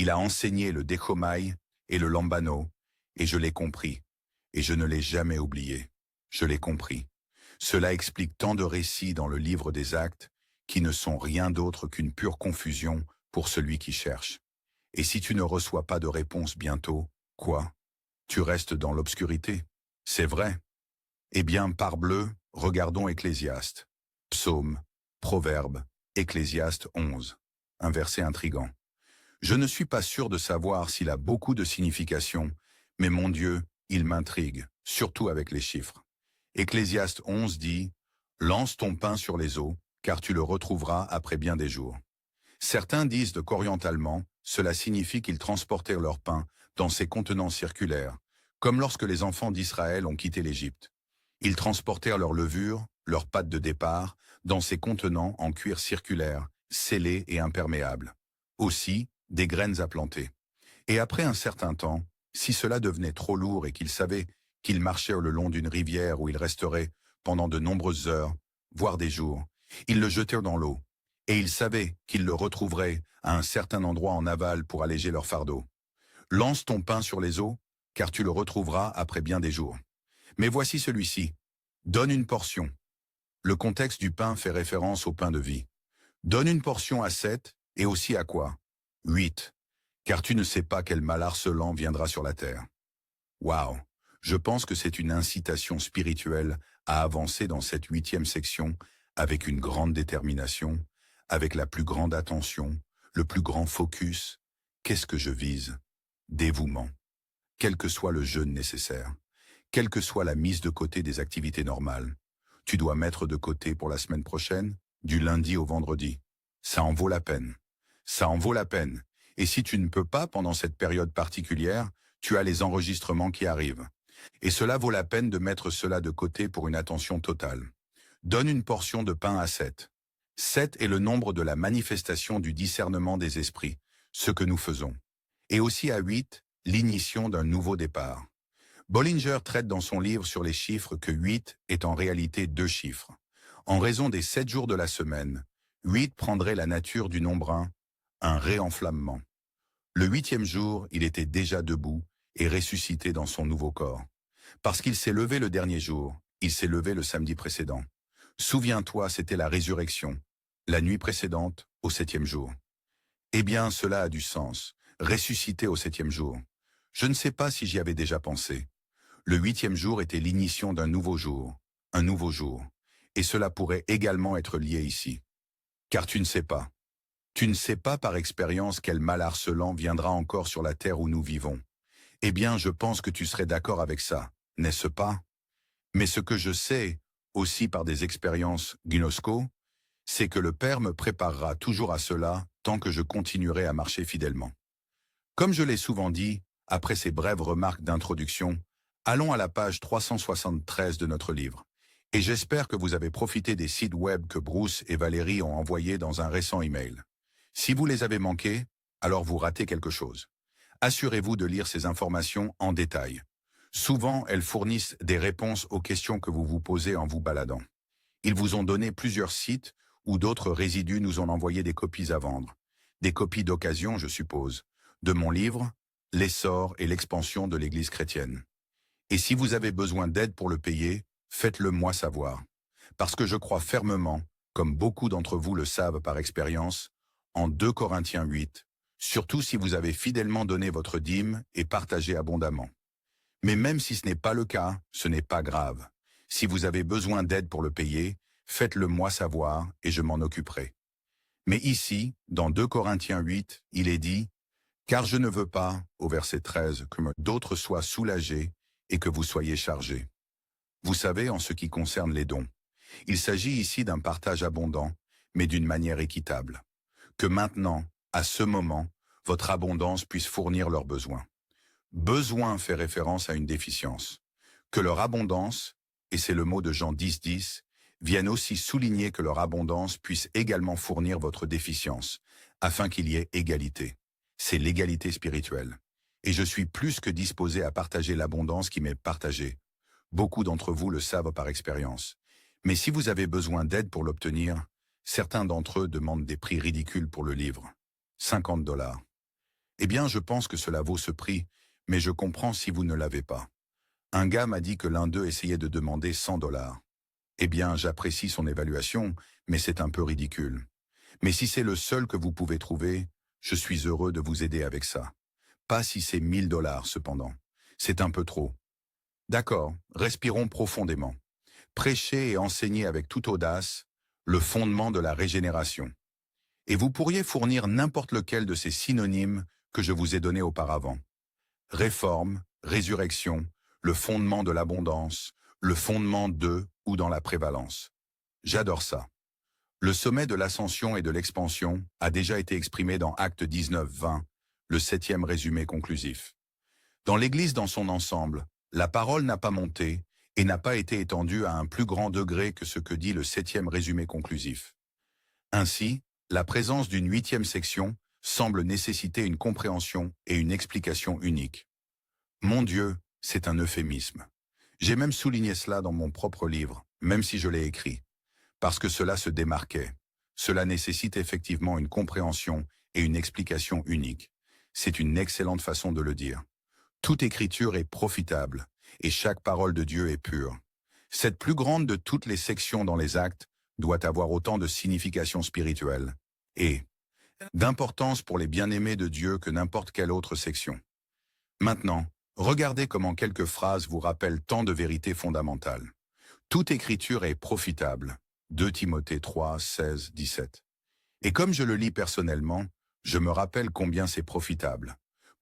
Il a enseigné le Dechomai et le Lambano, et je l'ai compris, et je ne l'ai jamais oublié. Je l'ai compris. Cela explique tant de récits dans le livre des Actes, qui ne sont rien d'autre qu'une pure confusion pour celui qui cherche. Et si tu ne reçois pas de réponse bientôt, quoi? Tu restes dans l'obscurité. C'est vrai. Eh bien, parbleu, regardons Ecclésiaste. Psaume, Proverbe, Ecclésiaste 11. Un verset intrigant. Je ne suis pas sûr de savoir s'il a beaucoup de signification, mais mon Dieu, il m'intrigue, surtout avec les chiffres. Ecclésiaste 11 dit « Lance ton pain sur les eaux, car tu le retrouveras après bien des jours. » Certains disent de qu'orientalement, cela signifie qu'ils transportèrent leur pain dans ces contenants circulaires, comme lorsque les enfants d'Israël ont quitté l'Égypte. Ils transportèrent leur levure, leur pâte de départ, dans ces contenants en cuir circulaire, scellés et imperméables. Aussi, des graines à planter. Et après un certain temps, si cela devenait trop lourd et qu'ils savaient qu'ils marchèrent le long d'une rivière où ils resteraient pendant de nombreuses heures, voire des jours, ils le jetèrent dans l'eau. Et ils savaient qu'ils le retrouveraient à un certain endroit en aval pour alléger leur fardeau. Lance ton pain sur les eaux, car tu le retrouveras après bien des jours. Mais voici celui-ci. Donne une portion. Le contexte du pain fait référence au pain de vie. Donne une portion à 7, et aussi à quoi? 8. Car tu ne sais pas quel mal harcelant viendra sur la terre. Waouh! Je pense que c'est une incitation spirituelle à avancer dans cette 8e section avec une grande détermination, avec la plus grande attention, le plus grand focus. Qu'est-ce que je vise? Dévouement. Quel que soit le jeûne nécessaire, quelle que soit la mise de côté des activités normales, tu dois mettre de côté pour la semaine prochaine, du lundi au vendredi. Ça en vaut la peine. Ça en vaut la peine. Et si tu ne peux pas pendant cette période particulière, tu as les enregistrements qui arrivent. Et cela vaut la peine de mettre cela de côté pour une attention totale. Donne une portion de pain à 7. 7 est le nombre de la manifestation du discernement des esprits, ce que nous faisons. Et aussi à 8, l'initiation d'un nouveau départ. Bollinger traite dans son livre sur les chiffres que 8 est en réalité 2 chiffres. En raison des 7 jours de la semaine, 8 prendrait la nature du nombre 1, un réenflammement. Le 8e jour, il était déjà debout et ressuscité dans son nouveau corps. Parce qu'il s'est levé le dernier jour, il s'est levé le samedi précédent. Souviens-toi, c'était la résurrection, la nuit précédente, au 7e jour. Eh bien, cela a du sens, ressuscité au 7e jour. Je ne sais pas si j'y avais déjà pensé. Le 8e jour était l'initiation d'un nouveau jour, un nouveau jour. Et cela pourrait également être lié ici. Car tu ne sais pas. Tu ne sais pas par expérience quel mal harcelant viendra encore sur la terre où nous vivons. Eh bien, je pense que tu serais d'accord avec ça, n'est-ce pas? Mais ce que je sais, aussi par des expériences gnosco, c'est que le Père me préparera toujours à cela tant que je continuerai à marcher fidèlement. Comme je l'ai souvent dit, après ces brèves remarques d'introduction, allons à la page 373 de notre livre. Et j'espère que vous avez profité des sites web que Bruce et Valérie ont envoyés dans un récent email. Si vous les avez manqués, alors vous ratez quelque chose. Assurez-vous de lire ces informations en détail. Souvent, elles fournissent des réponses aux questions que vous vous posez en vous baladant. Ils vous ont donné plusieurs sites où d'autres résidus nous ont envoyé des copies à vendre. Des copies d'occasion, je suppose, de mon livre « L'essor et l'expansion de l'Église chrétienne ». Et si vous avez besoin d'aide pour le payer, faites-le moi savoir. Parce que je crois fermement, comme beaucoup d'entre vous le savent par expérience, en 2 Corinthiens 8, surtout si vous avez fidèlement donné votre dîme et partagé abondamment. Mais même si ce n'est pas le cas, ce n'est pas grave. Si vous avez besoin d'aide pour le payer, faites-le moi savoir et je m'en occuperai. Mais ici, dans 2 Corinthiens 8, il est dit « Car je ne veux pas, au verset 13, que d'autres soient soulagés et que vous soyez chargés. » Vous savez, en ce qui concerne les dons, il s'agit ici d'un partage abondant, mais d'une manière équitable. Que maintenant, à ce moment, votre abondance puisse fournir leurs besoins. Besoin fait référence à une déficience. Que leur abondance, et c'est le mot de Jean 10, vienne aussi souligner que leur abondance puisse également fournir votre déficience, afin qu'il y ait égalité. C'est l'égalité spirituelle. Et je suis plus que disposé à partager l'abondance qui m'est partagée. Beaucoup d'entre vous le savent par expérience. Mais si vous avez besoin d'aide pour l'obtenir, certains d'entre eux demandent des prix ridicules pour le livre. $50. Eh bien, je pense que cela vaut ce prix, mais je comprends si vous ne l'avez pas. Un gars m'a dit que l'un d'eux essayait de demander 100 $. Eh bien, j'apprécie son évaluation, mais c'est un peu ridicule. Mais si c'est le seul que vous pouvez trouver, je suis heureux de vous aider avec ça. Pas si c'est 1000 $ cependant. C'est un peu trop. D'accord, respirons profondément. Prêchez et enseignez avec toute audace le fondement de la régénération. Et vous pourriez fournir n'importe lequel de ces synonymes que je vous ai donnés auparavant. Réforme, résurrection, le fondement de l'abondance, le fondement de ou dans la prévalence. J'adore ça. Le sommet de l'ascension et de l'expansion a déjà été exprimé dans Actes 19-20, le 7e résumé conclusif. Dans l'Église dans son ensemble, la parole n'a pas monté et n'a pas été étendue à un plus grand degré que ce que dit le 7e résumé conclusif. Ainsi, la présence d'une 8e section semble nécessiter une compréhension et une explication unique. Mon Dieu, c'est un euphémisme. J'ai même souligné cela dans mon propre livre, même si je l'ai écrit, parce que cela se démarquait. Cela nécessite effectivement une compréhension et une explication unique. C'est une excellente façon de le dire. Toute écriture est profitable, et chaque parole de Dieu est pure. Cette plus grande de toutes les sections dans les actes doit avoir autant de signification spirituelle et d'importance pour les bien-aimés de Dieu que n'importe quelle autre section. Maintenant, regardez comment quelques phrases vous rappellent tant de vérités fondamentales. Toute écriture est profitable. 2 Timothée 3, 16, 17. Et comme je le lis personnellement, je me rappelle combien c'est profitable.